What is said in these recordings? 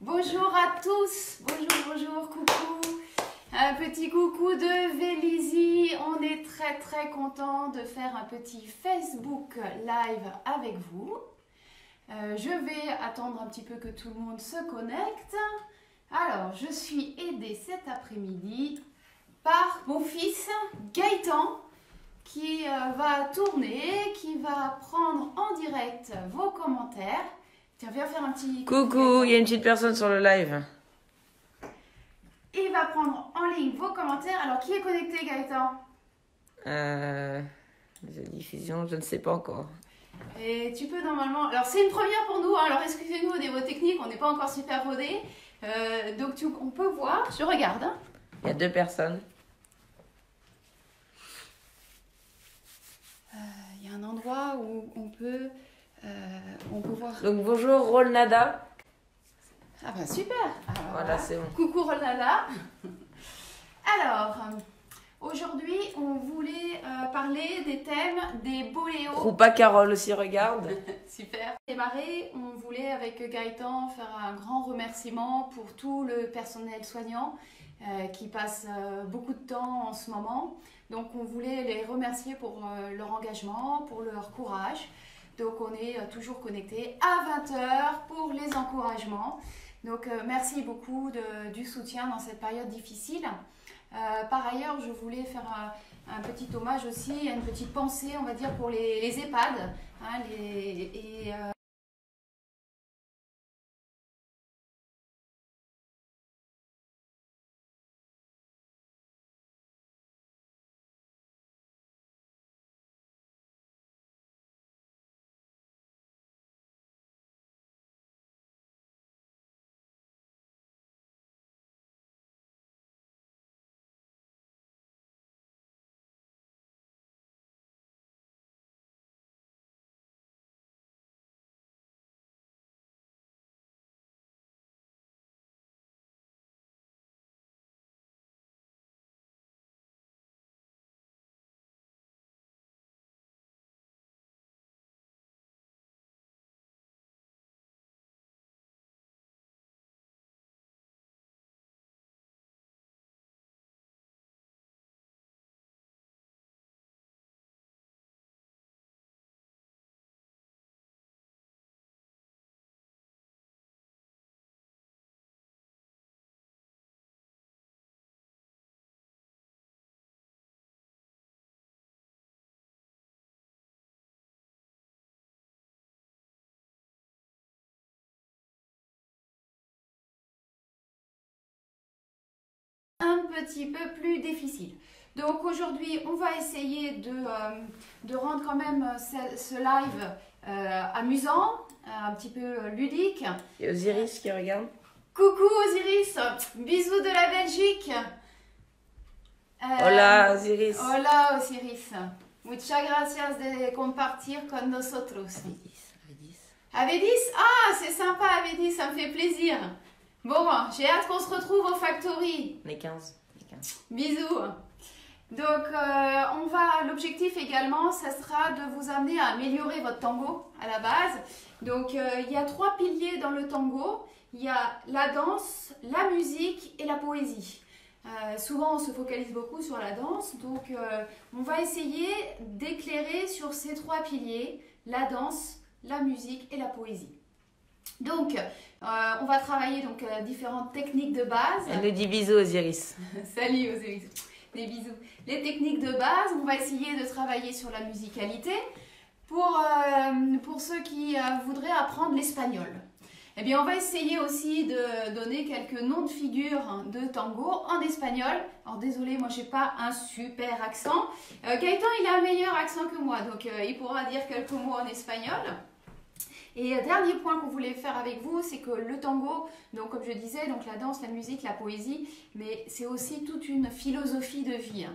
Bonjour à tous, bonjour, coucou. Un petit coucou de Vélizy. On est très content de faire un petit Facebook live avec vous. Je vais attendre un petit peu que tout le monde se connecte. Alors, je suis aidée cet après-midi par mon fils Gaëtan qui va tourner, qui va prendre en direct vos commentaires. Tiens, viens faire un petit... Coucou, il y a une petite personne sur le live. Il va prendre en ligne vos commentaires. Alors, qui est connecté, Gaëtan? La diffusion, je ne sais pas encore. Et tu peux normalement... Alors, c'est une première pour nous. Hein. Alors, excusez-nous au niveau technique, on n'est pas encore super rodés. Donc, on peut voir. Je regarde. Hein. Il y a 2 personnes. Il y a un endroit où on peut voir... Donc bonjour Rolnada. Ah bah super. Alors, Voilà, c'est bon. Coucou Rolnada. Alors, aujourd'hui, on voulait parler des thèmes des boléos. Roupa Carole aussi regarde. Super. Démarrer, on voulait avec Gaëtan faire un grand remerciement pour tout le personnel soignant qui passe beaucoup de temps en ce moment. Donc on voulait les remercier pour leur engagement, pour leur courage. Donc on est toujours connectés à 20 h pour les encouragements. Donc merci beaucoup du soutien dans cette période difficile. Par ailleurs, je voulais faire un petit hommage aussi, une petite pensée, on va dire, pour les EHPAD. Hein, un petit peu plus difficile. Donc aujourd'hui, on va essayer de rendre quand même ce live amusant, un petit peu ludique. Il y a Osiris qui regarde. Coucou Osiris, bisous de la Belgique. Hola Osiris. Hola Osiris. Muchas gracias de compartir con nosotros. Avedis, ah c'est sympa Avedis, ça me fait plaisir. Bon, j'ai hâte qu'on se retrouve au Factory. Les 15. Bisous. Donc, l'objectif également, ça sera de vous amener à améliorer votre tango à la base. Donc, il y a 3 piliers dans le tango. Il y a la danse, la musique et la poésie. Souvent, on se focalise beaucoup sur la danse. Donc, on va essayer d'éclairer sur ces 3 piliers, la danse, la musique et la poésie. Donc, on va travailler donc différentes techniques de base. Elle nous dit bisous Osiris. Salut Osiris, des bisous. Les techniques de base, on va essayer de travailler sur la musicalité. Pour ceux qui voudraient apprendre l'espagnol, eh bien, on va essayer aussi de donner quelques noms de figures de tango en espagnol. Alors désolé, moi j'ai pas un super accent. Gaëtan, il a un meilleur accent que moi, donc il pourra dire quelques mots en espagnol. Et dernier point qu'on voulait faire avec vous, c'est que le tango, donc comme je disais, donc la danse, la musique, la poésie, mais c'est aussi toute une philosophie de vie.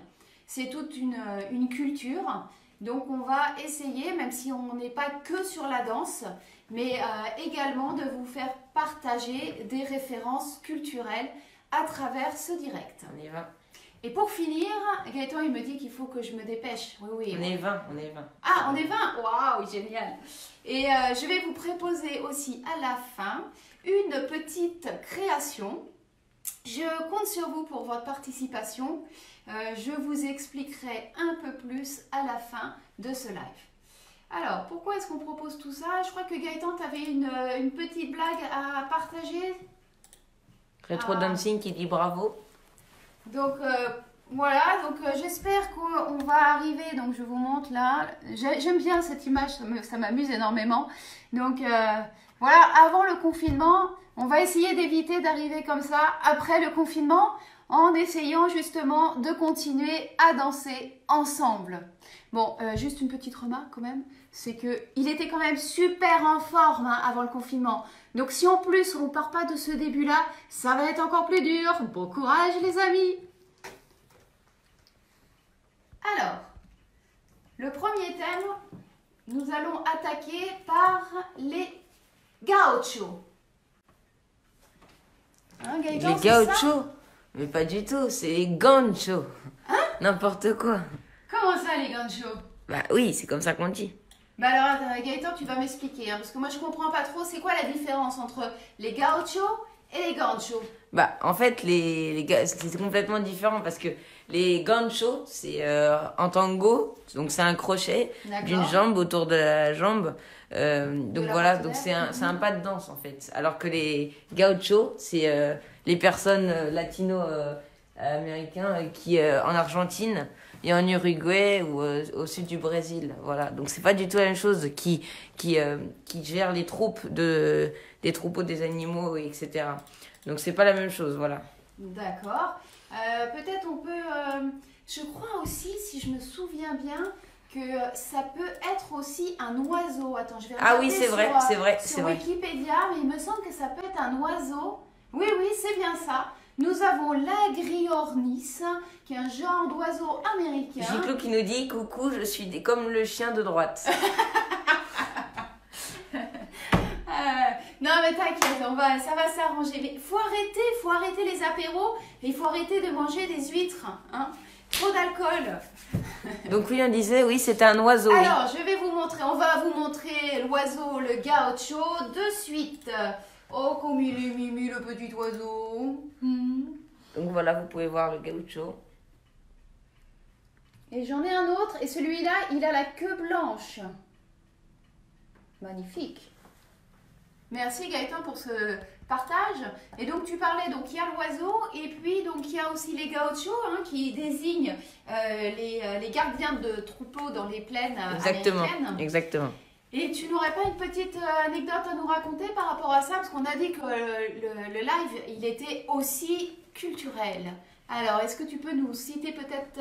C'est toute une culture. Donc on va essayer, même si on n'est pas que sur la danse, mais également de vous faire partager des références culturelles à travers ce direct. On y va. Et pour finir, Gaëtan, il me dit qu'il faut que je me dépêche. Oui, oui. On est 20, on est 20. Ah, on est 20. Waouh, génial. Et je vais vous proposer aussi à la fin une petite création. Je compte sur vous pour votre participation. Je vous expliquerai un peu plus à la fin de ce live. Alors, pourquoi est-ce qu'on propose tout ça? Je crois que Gaëtan, tu avais une petite blague à partager. Retro Dancing qui dit bravo. Donc, voilà. Donc, j'espère qu'on va arriver. Donc, je vous montre là. J'aime bien cette image. Ça m'amuse énormément. Donc, voilà. Avant le confinement, on va essayer d'éviter d'arriver comme ça après le confinement en essayant justement de continuer à danser ensemble. Bon, juste une petite remarque quand même, c'est qu'il était quand même super en forme hein, avant le confinement. Donc si en plus on ne part pas de ce début-là, ça va être encore plus dur. Bon courage les amis. Alors, le premier thème, nous allons attaquer par les gauchos. Hein, Gaëtan, les gauchos? Mais pas du tout, c'est les ganchos. Hein? N'importe quoi. Comment ça les gauchos? Bah oui, c'est comme ça qu'on dit. Bah alors Gaëtan, tu vas m'expliquer, hein, parce que moi je comprends pas trop, c'est quoi la différence entre les gauchos et les ganchos? Bah en fait, c'est complètement différent parce que les ganchos, c'est en tango, donc c'est un crochet d'une jambe autour de la jambe. Donc voilà, donc c'est un pas de danse en fait. Alors que les gauchos, c'est les personnes latino-américains qui en Argentine et en Uruguay ou au sud du Brésil. Voilà, donc c'est pas du tout la même chose qui gère les troupes des troupeaux des animaux, etc. Donc c'est pas la même chose, voilà. D'accord. Peut-être on peut... je crois aussi, si je me souviens bien, que ça peut être aussi un oiseau. Attends, je vais regarder oui, c'est vrai, sur Wikipédia, mais il me semble que ça peut être un oiseau. Oui, oui, c'est bien ça. Nous avons l'agriornis, qui est un genre d'oiseau américain. Giclo qui nous dit « Coucou, je suis comme le chien de droite ». Non mais t'inquiète, ça va s'arranger. Mais faut arrêter les apéros et il faut arrêter de manger des huîtres. Hein. Trop d'alcool. Donc oui, on disait, oui, c'est un oiseau. Alors, je vais vous montrer, on va vous montrer l'oiseau, le gaucho, de suite. Oh, comme il est mimi, le petit oiseau. Donc voilà, vous pouvez voir le gaucho. Et j'en ai un autre, et celui-là, il a la queue blanche. Magnifique. Merci Gaëtan pour ce partage. Et donc tu parlais, donc il y a l'oiseau et puis donc il y a aussi les gauchos hein, qui désignent les gardiens de troupeaux dans les plaines américaines. Exactement. Et tu n'aurais pas une petite anecdote à nous raconter par rapport à ça? Parce qu'on a dit que le live, il était aussi culturel. Alors, est-ce que tu peux nous citer peut-être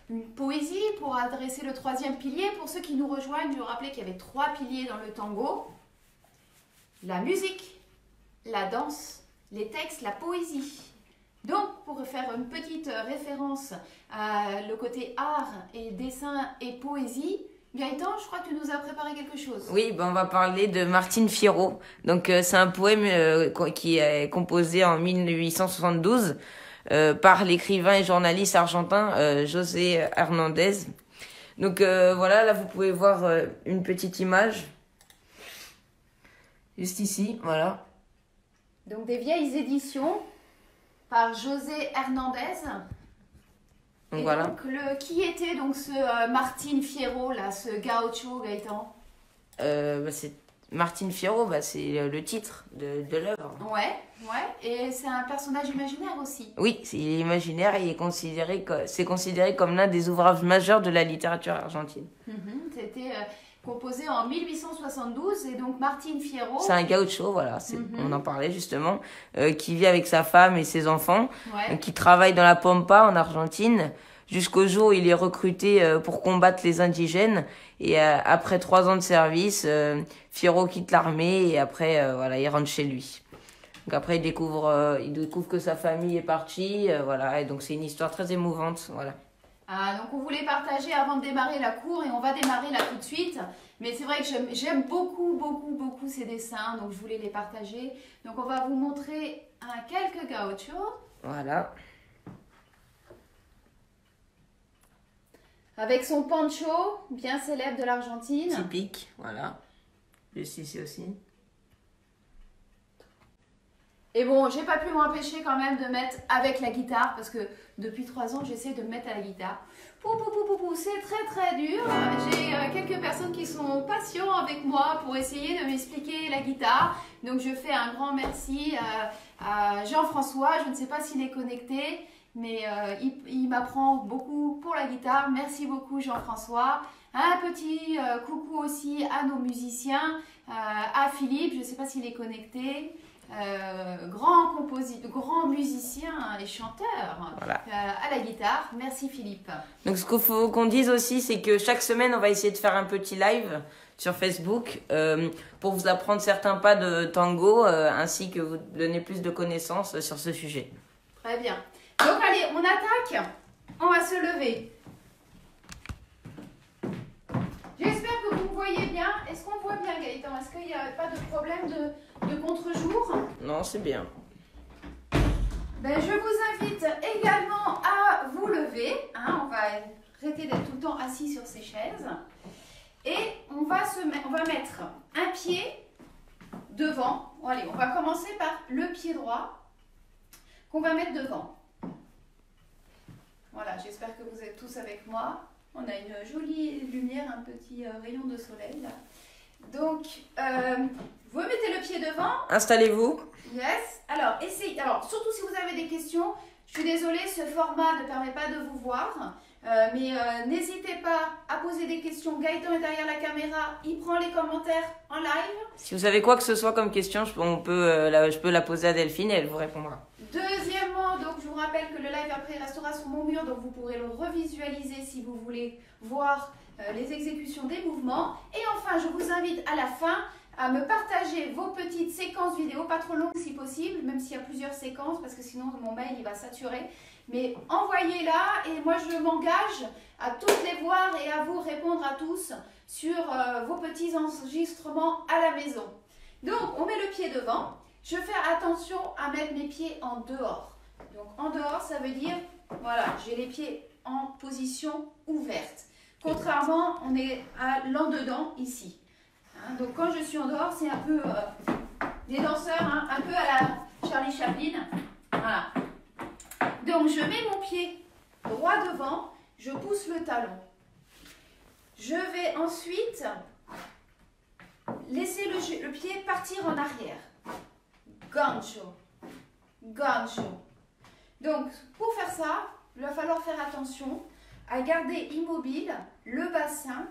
une poésie pour adresser le troisième pilier? Pour ceux qui nous rejoignent, je veux rappeler qu'il y avait 3 piliers dans le tango. La musique, la danse, les textes, la poésie. Donc, pour faire une petite référence à le côté art et dessin et poésie, Gaëtan, je crois que tu nous as préparé quelque chose. Oui, ben on va parler de Martine Fierro. Donc, c'est un poème qui est composé en 1872 par l'écrivain et journaliste argentin José Hernandez. Donc, voilà, là, vous pouvez voir une petite image. Juste ici, voilà. Donc des vieilles éditions par José Hernandez. Donc et voilà. Donc qui était donc ce Martine Fierro là, ce gaucho Gaëtan? C'est Martine Fierro, c'est le titre de l'œuvre. Ouais. Et c'est un personnage imaginaire aussi. Oui, il est imaginaire et c'est considéré comme l'un des ouvrages majeurs de la littérature argentine. C'était composé en 1872 et donc Martine Fierro. C'est un gaucho, voilà, on en parlait justement, qui vit avec sa femme et ses enfants, qui travaille dans la Pampa en Argentine, jusqu'au jour où il est recruté pour combattre les indigènes. Et après 3 ans de service, Fierro quitte l'armée et après, voilà, il rentre chez lui. Donc après, il découvre que sa famille est partie, voilà, et donc c'est une histoire très émouvante, voilà. Ah, donc on voulait partager avant de démarrer la cour et on va démarrer là tout de suite. Mais c'est vrai que j'aime beaucoup ces dessins, donc je voulais les partager. Donc on va vous montrer quelques gauchos. Voilà. avec son poncho, bien célèbre de l'Argentine. Typique, voilà. Juste ici aussi. Et bon, j'ai pas pu m'empêcher quand même de mettre avec la guitare, parce que depuis 3 ans, j'essaie de me mettre à la guitare. C'est très très dur. J'ai quelques personnes qui sont patients avec moi pour essayer de m'expliquer la guitare. Donc je fais un grand merci à Jean-François, je ne sais pas s'il est connecté, mais il m'apprend beaucoup pour la guitare. Merci beaucoup Jean-François. Un petit coucou aussi à nos musiciens, à Philippe, je ne sais pas s'il est connecté. Grand musicien et chanteur, voilà. À la guitare. Merci Philippe. Donc ce qu'il faut qu'on dise aussi, c'est que chaque semaine, on va essayer de faire un petit live sur Facebook pour vous apprendre certains pas de tango ainsi que vous donner plus de connaissances sur ce sujet. Très bien. Donc allez, on attaque. On va se lever. J'espère que vous me voyez bien. Est-ce qu'on voit bien Gaëtan? Est-ce qu'il n'y a pas de problème de contre-jour? Non, c'est bien. Ben, je vous invite également à vous lever. Hein, on va arrêter d'être tout le temps assis sur ces chaises. Et on va mettre un pied devant. Bon, allez, on va commencer par le pied droit qu'on va mettre devant. Voilà, j'espère que vous êtes tous avec moi. On a une jolie lumière, un petit rayon de soleil là. Donc, vous mettez le pied devant. Installez-vous. Yes. Alors, essayez. Alors, surtout si vous avez des questions, je suis désolée, ce format ne permet pas de vous voir. Mais n'hésitez pas à poser des questions. Gaëtan est derrière la caméra, il prend les commentaires en live. Si vous avez quoi que ce soit comme question, je peux la poser à Delphine et elle vous répondra. Deuxièmement, donc je vous rappelle que le live après restera sur mon mur, donc vous pourrez le revisualiser si vous voulez voir les exécutions des mouvements. Et enfin, je vous invite à la fin à me partager vos petites séquences vidéo, pas trop longues si possible, même s'il y a plusieurs séquences, parce que sinon mon mail il va saturer. Mais envoyez-la et moi je m'engage à toutes les voir et à vous répondre à tous sur vos petits enregistrements à la maison. Donc on met le pied devant. Je fais attention à mettre mes pieds en dehors. Donc en dehors, ça veut dire, voilà, j'ai les pieds en position ouverte. Contrairement, on est à l'en-dedans ici. Hein, donc quand je suis en dehors, c'est un peu des danseurs, hein, un peu à la Charlie Chaplin. Voilà. Donc je mets mon pied droit devant, je pousse le talon. Je vais ensuite laisser le pied partir en arrière. Gancho, gancho. Donc, pour faire ça, il va falloir faire attention à garder immobile le bassin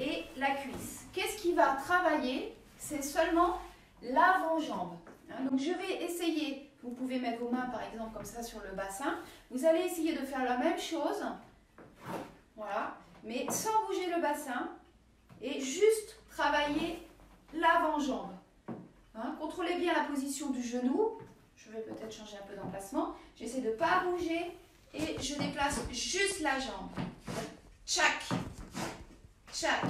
et la cuisse. Qu'est-ce qui va travailler? C'est seulement l'avant-jambe. Hein, donc, je vais essayer, vous pouvez mettre vos mains par exemple comme ça sur le bassin. Vous allez essayer de faire la même chose, voilà, mais sans bouger le bassin et juste travailler l'avant-jambe. Hein, contrôlez bien la position du genou. Je vais peut-être changer un peu d'emplacement. J'essaie de ne pas bouger et je déplace juste la jambe. Tchac, tchac.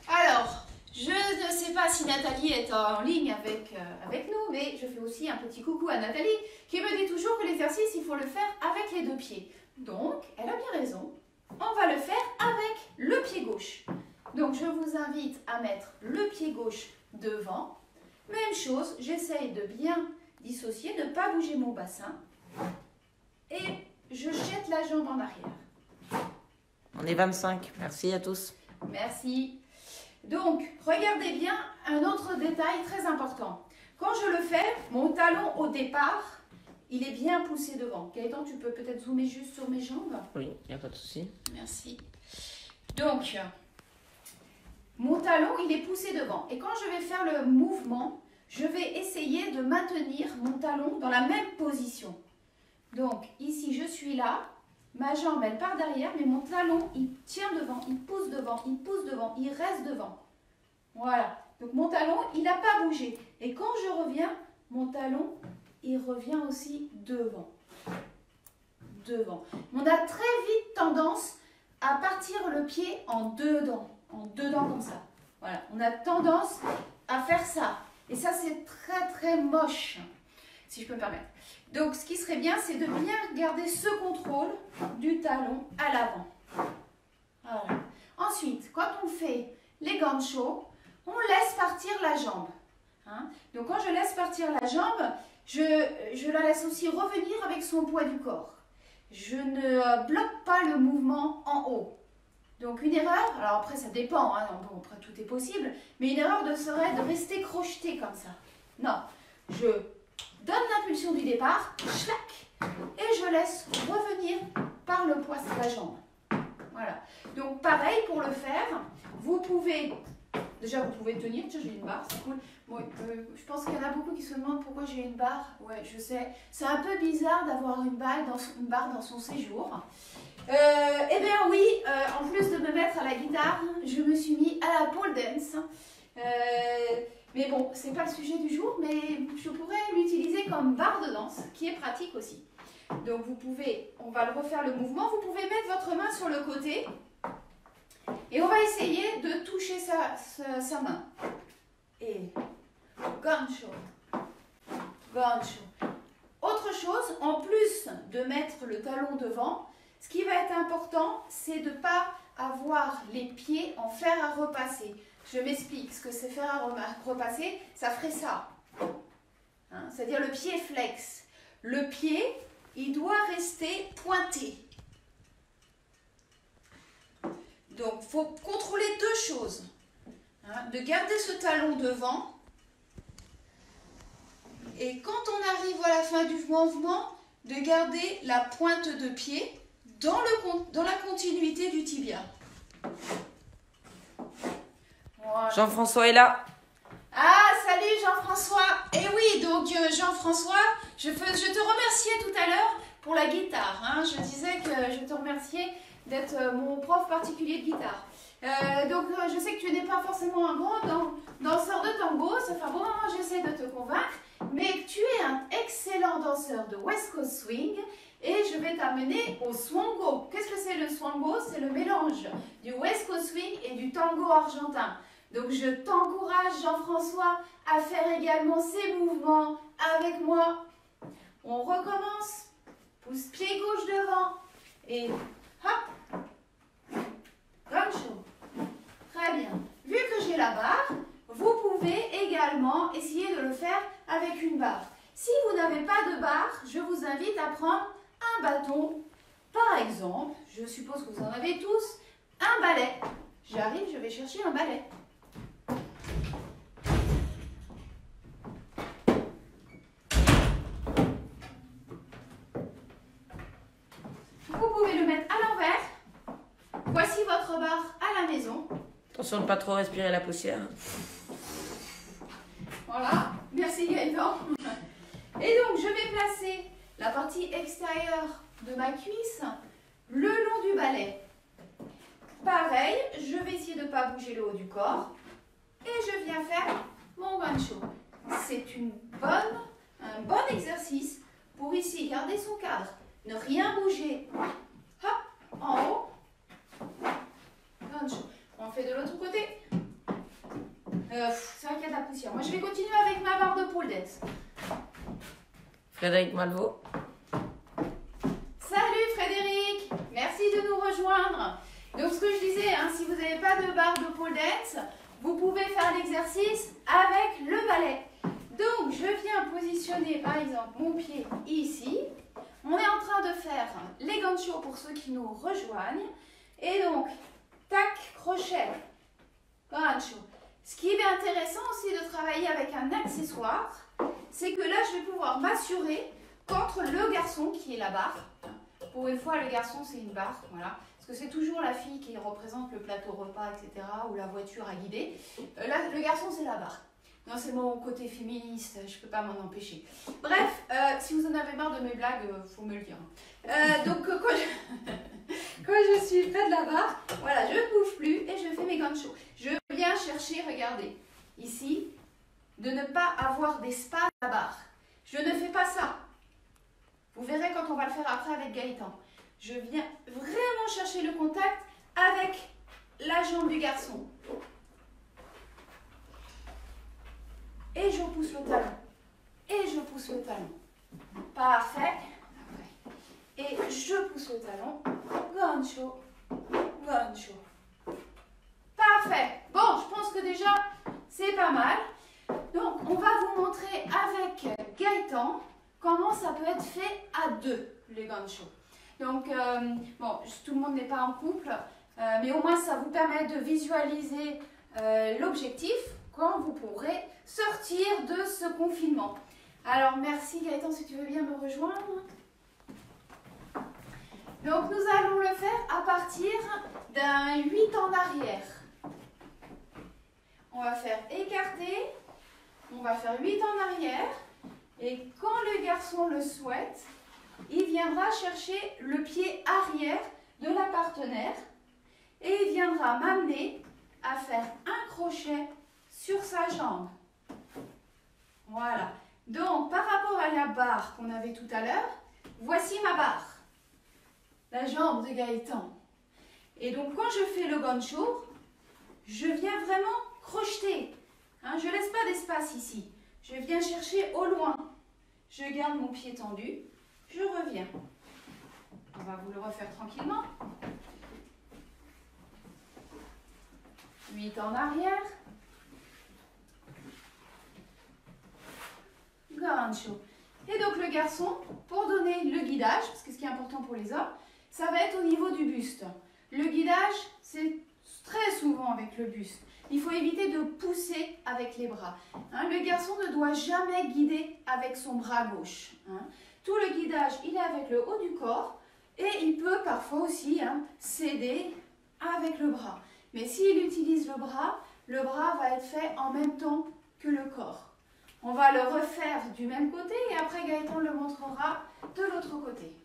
Alors, je ne sais pas si Nathalie est en ligne avec nous, mais je fais aussi un petit coucou à Nathalie qui me dit toujours que l'exercice, il faut le faire avec les deux pieds. Donc, elle a bien raison. On va le faire avec le pied gauche. Donc, je vous invite à mettre le pied gauche devant. Même chose, j'essaye de bien dissocier, de ne pas bouger mon bassin. Et je jette la jambe en arrière. On est 25. Merci à tous. Merci. Donc, regardez bien un autre détail très important. Quand je le fais, mon talon au départ, il est bien poussé devant. Gaëtan, tu peux peut-être zoomer juste sur mes jambes? Oui, il n'y a pas de souci. Merci. Donc, mon talon, il est poussé devant. Et quand je vais faire le mouvement, je vais essayer de maintenir mon talon dans la même position. Donc, ici, je suis là. Ma jambe, elle part derrière, mais mon talon, il tient devant, il pousse devant, il pousse devant, il reste devant. Voilà. Donc, mon talon, il n'a pas bougé. Et quand je reviens, mon talon, il revient aussi devant. Devant. On a très vite tendance à partir le pied en dedans comme ça. Voilà. On a tendance à faire ça. Et ça, c'est très, très moche, si je peux me permettre. Donc, ce qui serait bien, c'est de bien garder ce contrôle du talon à l'avant. Voilà. Ensuite, quand on fait les ganchos, on laisse partir la jambe. Hein? Donc quand je laisse partir la jambe, je la laisse aussi revenir avec son poids du corps. Je ne bloque pas le mouvement en haut. Donc une erreur, alors après ça dépend, hein, bon, après tout est possible, mais une erreur serait de rester crocheté comme ça. Non, je donne l'impulsion du départ, chlac, et je laisse revenir par le poids de la jambe. Voilà. Donc pareil pour le faire, vous pouvez, déjà vous pouvez tenir, tiens j'ai une barre, c'est cool. Bon, je pense qu'il y en a beaucoup qui se demandent pourquoi j'ai une barre. Ouais, je sais, c'est un peu bizarre d'avoir une barre dans son séjour. Eh bien oui, en plus de me mettre à la guitare, je me suis mis à la pole dance. Mais bon, c'est pas le sujet du jour, mais je pourrais l'utiliser comme barre de danse, qui est pratique aussi. Donc vous pouvez, on va le refaire le mouvement, vous pouvez mettre votre main sur le côté et on va essayer de toucher sa main. Et gancho, gancho. Autre chose, en plus de mettre le talon devant, ce qui va être important, c'est de ne pas avoir les pieds en fer à repasser. Je m'explique, ce que c'est fer à repasser, ça ferait ça. Hein, c'est-à-dire le pied flex. Le pied, il doit rester pointé. Donc, il faut contrôler deux choses. Hein, de garder ce talon devant. Et quand on arrive à la fin du mouvement, de garder la pointe de pied dans la continuité du tibia. Voilà. Jean-François est là. Ah, salut Jean-François. Eh oui, donc Jean-François, je te remerciais tout à l'heure pour la guitare. Hein. Je disais que je te remerciais d'être mon prof particulier de guitare. Donc je sais que tu n'es pas forcément un grand danseur de tango, ça fait un bon moment que j'essaie de te convaincre, mais que tu es un excellent danseur de West Coast Swing. Et je vais t'amener au swango. Qu'est-ce que c'est le swango? C'est le mélange du West Coast Swing et du tango argentin. Donc je t'encourage, Jean-François, à faire également ces mouvements avec moi. On recommence. Pouce pied gauche devant. Et hop. Gancho. Très bien. Vu que j'ai la barre, vous pouvez également essayer de le faire avec une barre. Si vous n'avez pas de barre, je vous invite à prendre un bâton, par exemple, je suppose que vous en avez tous, un balai. J'arrive, je vais chercher un balai. Vous pouvez le mettre à l'envers. Voici votre barre à la maison. Attention de ne pas trop respirer la poussière. Voilà, merci Gaëtan. Et donc, je vais placer la partie extérieure de ma cuisse le long du balai. Pareil, je vais essayer de ne pas bouger le haut du corps et je viens faire mon gancho. C'est un bon exercice pour ici garder son cadre, ne rien bouger. Hop, en haut, gancho. On fait de l'autre côté. C'est vrai qu'il y a de la poussière. Moi, je vais continuer avec ma barre de pole dance. Frédéric Malvaux. Salut Frédéric, merci de nous rejoindre. Donc ce que je disais, hein, si vous n'avez pas de barre de pole dance, vous pouvez faire l'exercice avec le balai. Donc je viens positionner par exemple mon pied ici. On est en train de faire les ganchos pour ceux qui nous rejoignent. Et donc, tac, crochet, gancho. Ce qui est intéressant aussi de travailler avec un accessoire, c'est que là, je vais pouvoir m'assurer qu'entre le garçon, qui est la barre, pour une fois, le garçon, c'est une barre, voilà, parce que c'est toujours la fille qui représente le plateau repas, etc., ou la voiture à guider. Là, le garçon, c'est la barre. Non, c'est mon côté féministe, je ne peux pas m'en empêcher. Bref, si vous en avez marre de mes blagues, faut me le dire. Donc, quand je suis près de la barre, voilà, je ne bouge plus et je fais mes ganchos. Je viens chercher, regardez, ici, de ne pas avoir d'espace à la barre. Je ne fais pas ça. Vous verrez quand on va le faire après avec Gaëtan. Je viens vraiment chercher le contact avec la jambe du garçon. Et je pousse le talon. Et je pousse le talon. Parfait. Et je pousse le talon. Gancho. Gancho. Parfait. Bon, je pense que déjà, c'est pas mal. Donc, on va vous montrer avec Gaëtan comment ça peut être fait à deux, les ganchos. Donc, bon, tout le monde n'est pas en couple, mais au moins ça vous permet de visualiser l'objectif quand vous pourrez sortir de ce confinement. Alors, merci Gaëtan, si tu veux bien me rejoindre. Donc, nous allons le faire à partir d'un 8 en arrière. On va faire écarter, on va faire 8 en arrière, et quand le garçon le souhaite, il viendra chercher le pied arrière de la partenaire et il viendra m'amener à faire un crochet sur sa jambe. Voilà. Donc, par rapport à la barre qu'on avait tout à l'heure, voici ma barre. La jambe de Gaëtan. Et donc, quand je fais le gancho, je viens vraiment crocheter. Hein, je ne laisse pas d'espace ici. Je viens chercher au loin. Je garde mon pied tendu. Je reviens. On va vous le refaire tranquillement. 8 en arrière. Gancho. Et donc le garçon, pour donner le guidage, parce que ce qui est important pour les hommes, ça va être au niveau du buste. Le guidage, c'est très souvent avec le buste. Il faut éviter de pousser avec les bras. Hein, le garçon ne doit jamais guider avec son bras gauche. Hein. Tout le guidage, il est avec le haut du corps et il peut parfois aussi s'aider avec le bras. Mais s'il utilise le bras va être fait en même temps que le corps. On va le refaire du même côté et après Gaëtan le montrera de l'autre côté.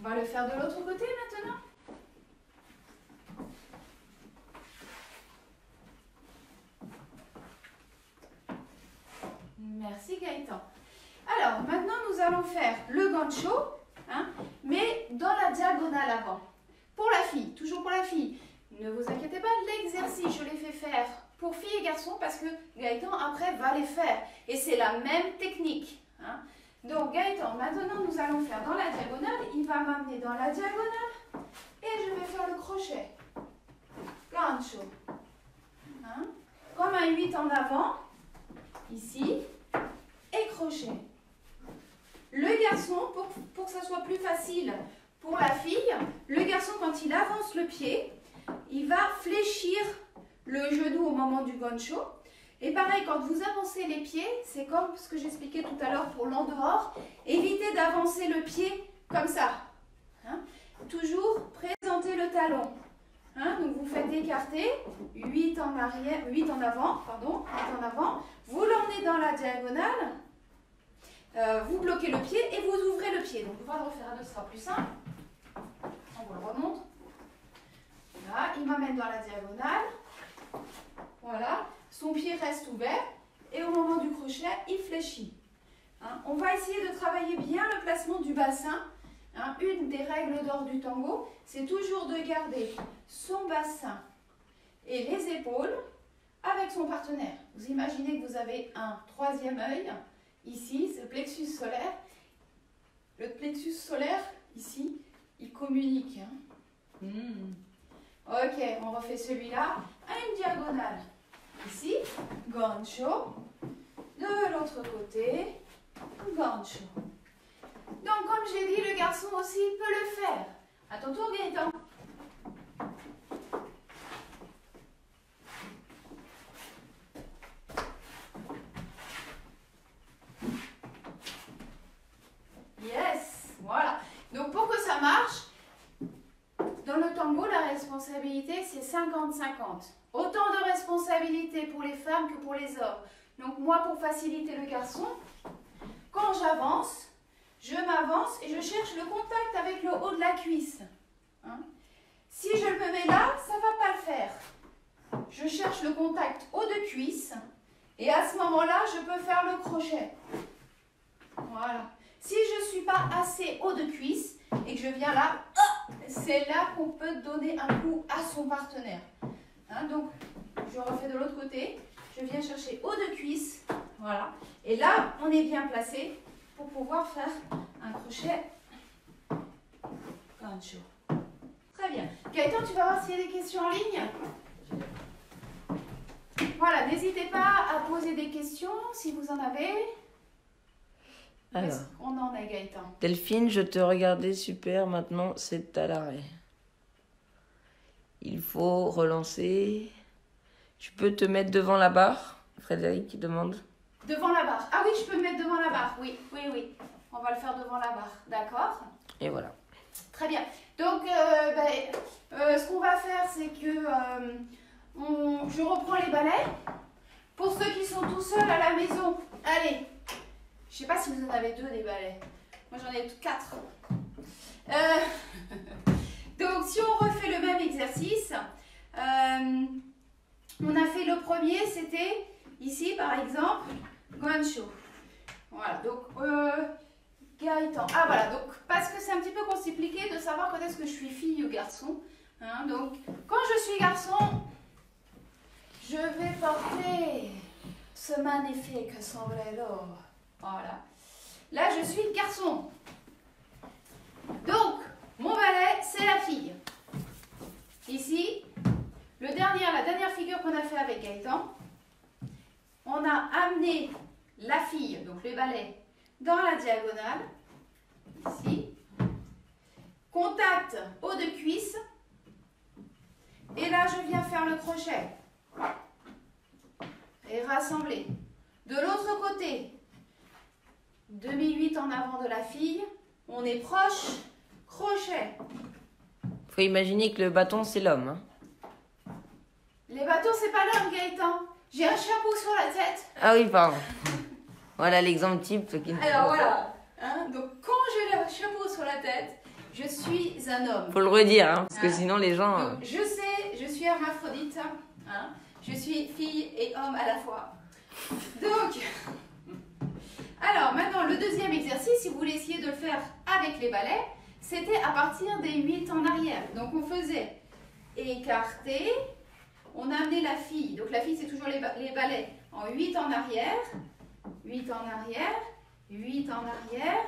On va le faire de l'autre côté maintenant. Merci Gaëtan. Alors, maintenant nous allons faire le gancho, hein, mais dans la diagonale avant. Pour la fille, toujours pour la fille. Ne vous inquiétez pas, l'exercice, je l'ai fait faire pour filles et garçons parce que Gaëtan après va les faire. Et c'est la même technique. Hein. Donc Gaëtan, maintenant nous allons faire dans la diagonale. Il va m'amener dans la diagonale et je vais faire le crochet. Gancho. Hein. Comme un 8 en avant, ici, et crochet. Le garçon, pour que ça soit plus facile pour la fille, le garçon quand il avance le pied, il va fléchir le genou au moment du gancho. Et pareil, quand vous avancez les pieds, c'est comme ce que j'expliquais tout à l'heure pour l'en-dehors. Évitez d'avancer le pied comme ça. Hein? Toujours présenter le talon. Hein? Donc vous faites écarter, 8 en arrière, 8 en avant, pardon, 8 en avant. Vous l'emmenez dans la diagonale. Vous bloquez le pied et vous ouvrez le pied. Donc on va le refaire à deux, ce sera plus simple. On vous le remonte. Là, il m'amène dans la diagonale. Voilà. Son pied reste ouvert et au moment du crochet, il fléchit. Hein, on va essayer de travailler bien le placement du bassin. Hein, une des règles d'or du tango, c'est toujours de garder son bassin et les épaules avec son partenaire. Vous imaginez que vous avez un troisième œil, ici, c'est le plexus solaire. Le plexus solaire, ici, il communique. Hein. Ok, on refait celui-là à une diagonale. Ici, gancho. De l'autre côté, gancho. Donc, comme j'ai dit, le garçon aussi peut le faire. À ton tour, Gaëtan. Yes, voilà. Donc, pour que ça marche, dans le tango, la responsabilité, c'est 50-50. Autant de responsabilité pour les femmes que pour les hommes. Donc moi, pour faciliter le garçon, quand j'avance, je m'avance et je cherche le contact avec le haut de la cuisse. Hein? Si je le mets là, ça ne va pas le faire. Je cherche le contact haut de cuisse et à ce moment-là, je peux faire le crochet. Voilà. Si je ne suis pas assez haut de cuisse et que je viens là, c'est là qu'on peut donner un coup à son partenaire. Hein, donc, je refais de l'autre côté. Je je viens chercher haut de cuisse. Voilà. Et là, on est bien placé pour pouvoir faire un crochet gancho. Très bien. Gaëtan, tu vas voir s'il y a des questions en ligne. Voilà, n'hésitez pas à poser des questions si vous en avez. Alors, on en est, Gaëtan. Delphine, je te regardais super, maintenant c'est à l'arrêt. Il faut relancer. Tu peux te mettre devant la barre, Frédéric qui demande. Devant la barre. Ah oui, je peux me mettre devant la barre. Oui. On va le faire devant la barre. D'accord. Et voilà. Très bien. Donc, ce qu'on va faire, c'est que je reprends les balais. Pour ceux qui sont tout seuls à la maison, allez. Je ne sais pas si vous en avez 2 des balais. Moi, j'en ai 4. Donc, si on refait le même exercice, on a fait le premier, c'était ici, par exemple, gancho. Voilà, donc, Gaëtan. Ah, voilà, donc, parce que c'est un petit peu compliqué de savoir quand est-ce que je suis fille ou garçon. Hein, donc, quand je suis garçon, je vais porter ce magnifique sombrero. Voilà. Là, je suis garçon. Donc, mon balai, c'est la fille. Ici, la dernière figure qu'on a fait avec Gaëtan, on a amené la fille, donc le balai, dans la diagonale. Ici. Contact haut de cuisse. Et là, je viens faire le crochet. Et rassembler. De l'autre côté, demi-8 en avant de la fille. On est proche. Crochet. Faut imaginer que le bâton, c'est l'homme. Hein. Les bâtons, c'est pas l'homme, Gaëtan. J'ai un chapeau sur la tête. Ah oui, pardon. Voilà l'exemple type. Alors voilà. Hein, donc, quand j'ai le chapeau sur la tête, je suis un homme. Faut le redire, hein, parce que sinon les gens... Donc, je sais, je suis hermaphrodite. Hein, je suis fille et homme à la fois. Donc, alors maintenant, le deuxième exercice, si vous voulez essayer de le faire avec les balais, c'était à partir des 8 en arrière. Donc, on faisait écarter, on a amené la fille. Donc, la fille, c'est toujours les balais en 8 en arrière, 8 en arrière, 8 en arrière.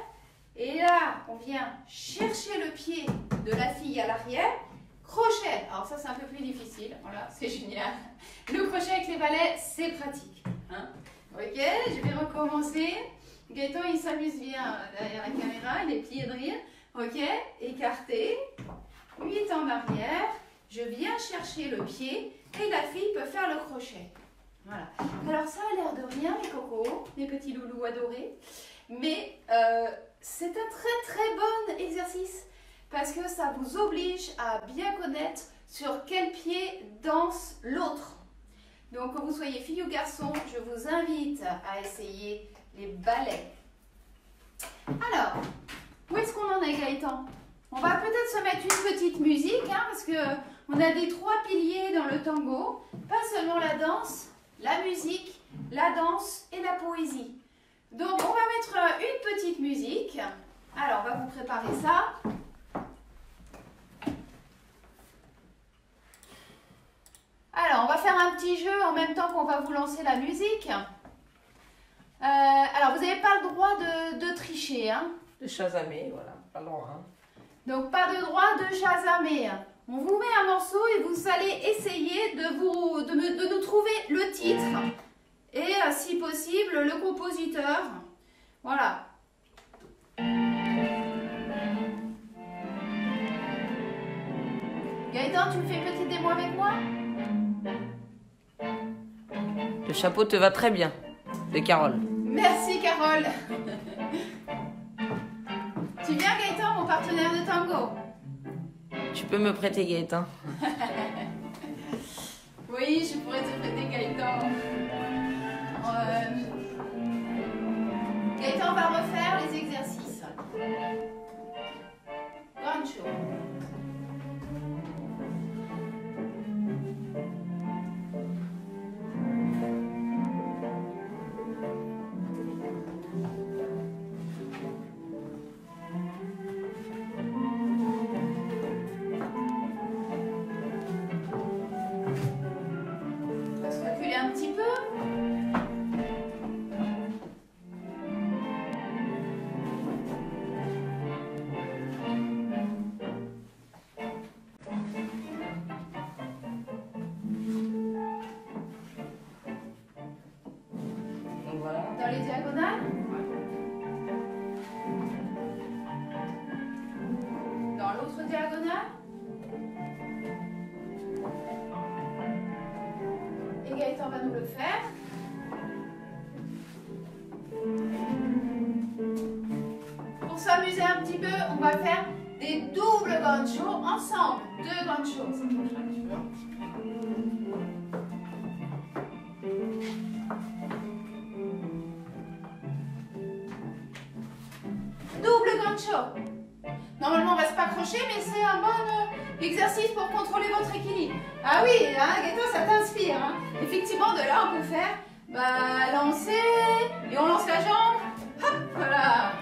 Et là, on vient chercher le pied de la fille à l'arrière. Crochet. Alors ça, c'est un peu plus difficile. Voilà, c'est génial. Le crochet avec les balais, c'est pratique. Hein, ok, je vais recommencer. Gaëtan, il s'amuse bien derrière la caméra. Il est plié de rire. Ok, écarté. 8 en arrière. Je viens chercher le pied et la fille peut faire le crochet. Voilà. Alors ça a l'air de rien, mes cocos, mes petits loulous adorés. Mais c'est un très bon exercice parce que ça vous oblige à bien connaître sur quel pied danse l'autre. Donc, que vous soyez fille ou garçon, je vous invite à essayer les balais. Alors, où est-ce qu'on en est, Gaëtan? On va peut-être se mettre une petite musique, hein, parce qu'on a des 3 piliers dans le tango. Pas seulement la danse, la musique, la danse et la poésie. Donc, on va mettre une petite musique. Alors, on va vous préparer ça. Alors, on va faire un petit jeu en même temps qu'on va vous lancer la musique. Alors, vous n'avez pas le droit de tricher. Hein. De chasamer, voilà, pas le droit. Hein. Donc, pas de droit de chasamer. On vous met un morceau et vous allez essayer de nous trouver le titre. Et si possible, le compositeur. Voilà. Gaëtan, tu me fais une petite démo avec moi? Le chapeau te va très bien, de Carole. Merci, Carole. Tu viens, Gaëtan, mon partenaire de tango? Tu peux me prêter Gaëtan? Oui, je pourrais te prêter Gaëtan. Gaëtan va refaire les exercices. Gancho. On va se reculer un petit peu. Dans l'autre diagonale. Et Gaëtan va nous le faire. Pour s'amuser un petit peu, on va faire des doubles ganchos ensemble. 2 ganchos. Double gancho. Normalement, on va se pas accrocher, mais c'est un bon exercice pour contrôler votre équilibre. Ah oui, hein, Gaëtan, ça t'inspire. Hein. Effectivement, de là, on peut faire lancer, et on lance la jambe. Hop, voilà.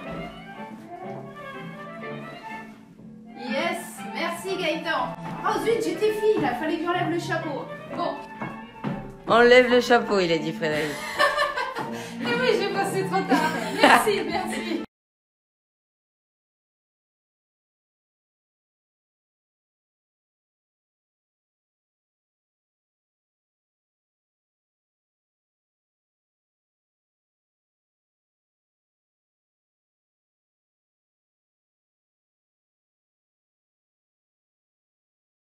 Yes, merci Gaëtan. Oh zut, j'étais fille, il fallait que j'enlève le chapeau. Bon. Enlève le chapeau, il a dit Frédéric. Et oui, j'ai passé trop tard. Merci, merci.